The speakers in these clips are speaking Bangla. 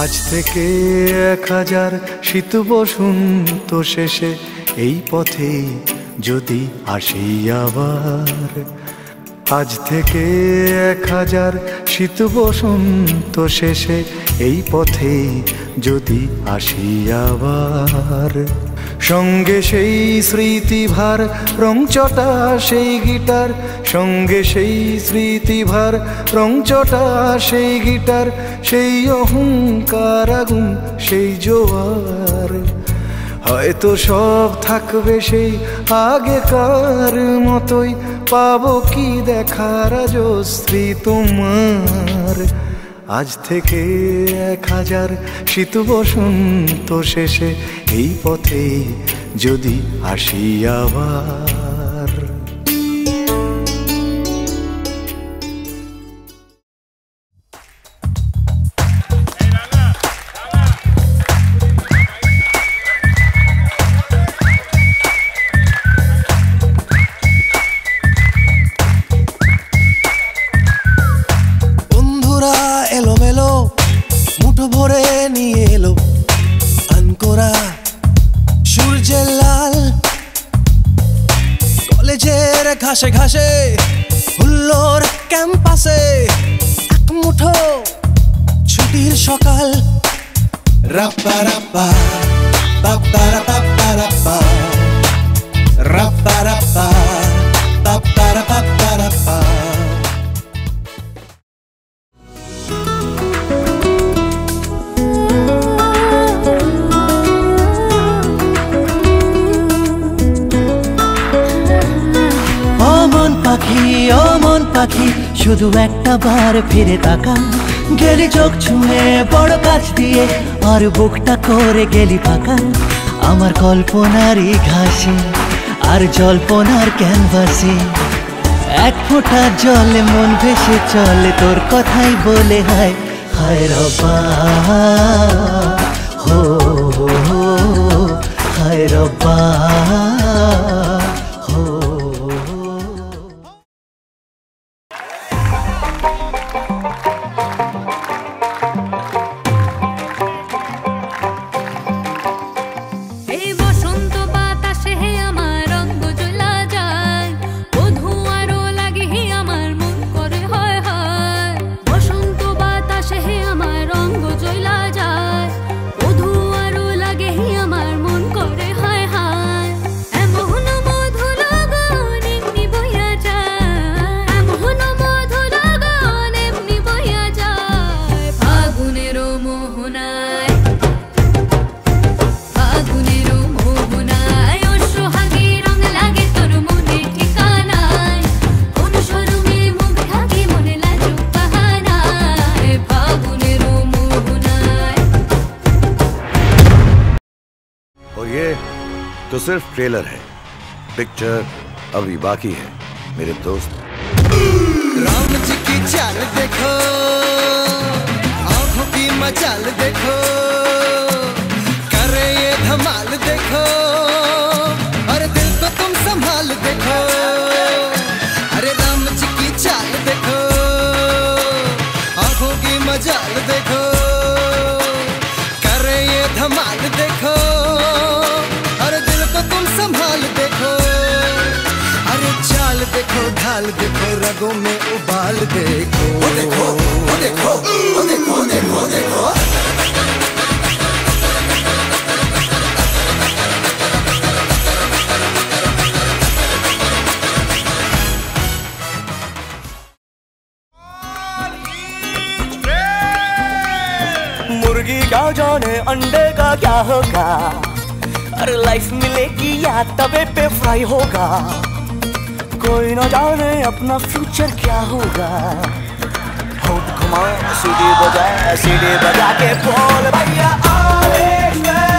আজ থেকে 1000 শীত বসন্ত শেষে এই পথে যদি আসি আবার। আজ থেকে 1000 শীত বসন্ত শেষে এই পথে যদি আসি আবার। সঙ্গে সেই স্মৃতিভার রংচটা সেই গিটার, সঙ্গে সেই স্মৃতিভার রংচটা সেই গিটার, সেই অহংকার আগুন সেই জোয়ার। হয়তো সব থাকবে সেই আগেকার মতোই, পাবো কি দেখার রাজশ্রী তোমার। আজ থেকে 1000 শীত বসন্ত শেষে এই পথে যদি আসি আবার। এলোমেলো মুঠো ভরে নিয়ে এলো আনকোরা সূর্যের লাল। কলেজের ঘাসে ঘাসে হুল্লোর ক্যাম্পাসে এক মুঠো ছুটির সকাল। রাপ্পা রাপ্পা পাপ্পা রাপ্পা রাপ্পা রাপ্পা রাপ্পা পাপ্পা রাপ্পা রাপ্পা। ও মন পাখি শুধু একটা বার ফিরে তাকা, গেলি চোখ ছুঁয়ে বড় কাছ দিয়ে আর বুকটা করে গেলি ফাঁকা। আমার কল্পনারই ঘাসে আর জল্পনার ক্যানভাসে এক ফোঁটা জলে মন ভেসে চলে তোর কথাই বলে হায় হায় রব্বা হো হায় রব্বা। तो सिर्फ ट्रेलर है, पिक्चर अभी बाकी है मेरे दोस्त। राम जी की चाल देखो, आंखों की मचाल देखो, करे ये धमाल देखो, अरे दिल को तुम संभाल देखो। अरे राम जी की चाल देखो, आंखों की मचाल देखो, करे ये धमाल देखो, संभाल देखो। अरे चाल देखो ढाल देखो, रगों में उबाल देखो। ओ देखो ओ देखो ओ देखो देखो देखो। मुर्गी क्या जाने अंडे का क्या होगा, अरे लाइफ मिलेगी या तवे पे फ्राई होगा। कोई न जाने अपना फ्यूचर क्या होगा। होट घुमा सीढ़ी बजा के बोल भैया ऑलेज में,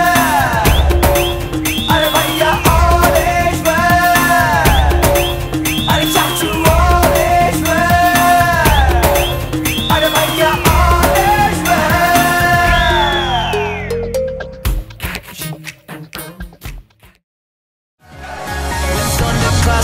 अरे भैया ऑलेज में, अरे चाचू ऑलेज में, अरे भैया ऑलेज में।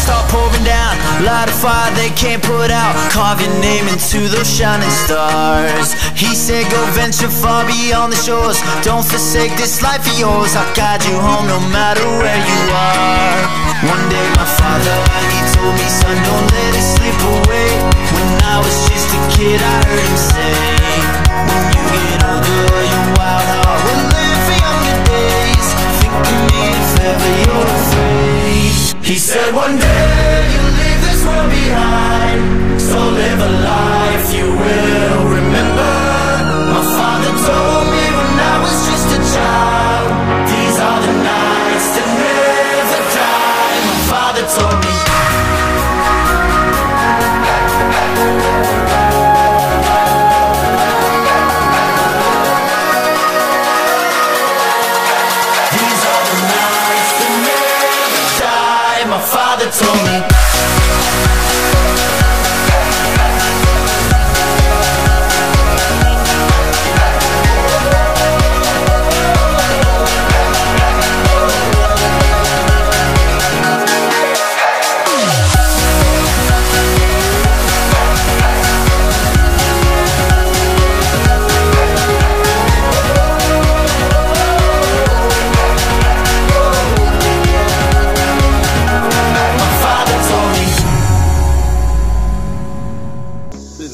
Start pouring down. ground, light a fire they can't put out, carve your name into those shining stars. He said go venture far beyond the shores, don't forsake this life of yours, I'll guide you home no matter where you are. One day my father, he told me, son, don't let it slip away. When I was just a kid I heard him say, when you get older your wild heart will live for younger days. Think of me if ever you're afraid. He said one day you'll leave this world behind, so live a life you will remember. My father told me when I was just a child, these are the nights that never die. My father told me. These are the nights that never die. My father told me.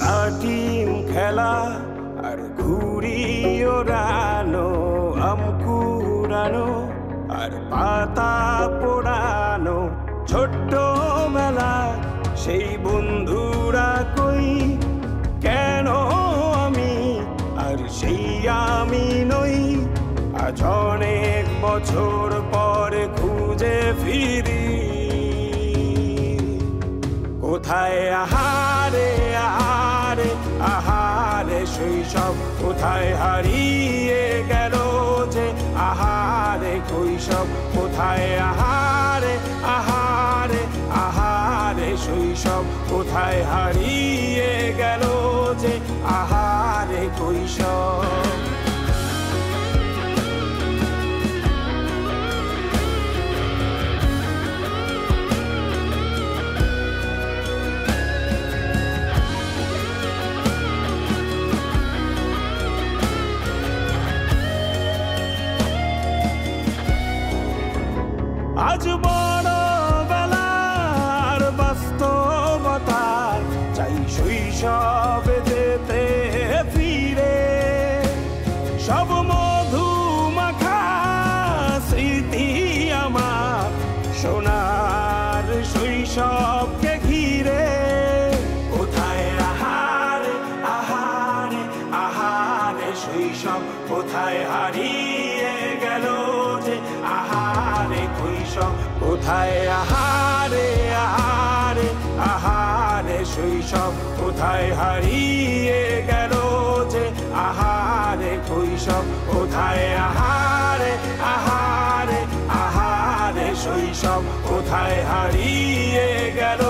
লাটিম খেলা আর ঘুড়ি ওড়ানো, আম কুড়ানো আর পাতা পোড়ানো, ছোট্ট বেলা সেই বন্ধুরা কই, কেন আমি আর সেই আমি নই। আজ অনেক বছর পরে খুঁজে ফিরি, কোথায় আহারে আহারে আহারে শৈশব, কোথায় হারিয়ে গেল যে আহারে কৈশব, কোথায় আহারে আহারে আহারে শৈশব, কোথায় হারিয়ে গেল যে আহারে কৈশব। আজ বড় বেলার বাস্তবতায় চাই শৈশবে যেতে ফিরে, সব মধু মাখা স্মৃতি আমার সোনার শৈশবকে ঘিরে। কোথায় আহারে আহারে আহারে শৈশব, কোথায় হারিয়ে গেল যে আহারে কৈশব, কোথায় আহারে আহারে আহারে শৈশব, কোথায় হারিয়ে গেল যে আহারে কৈশব, কোথায় আহারে আহারে আহারে শৈশব, কোথায় হারিয়ে গেল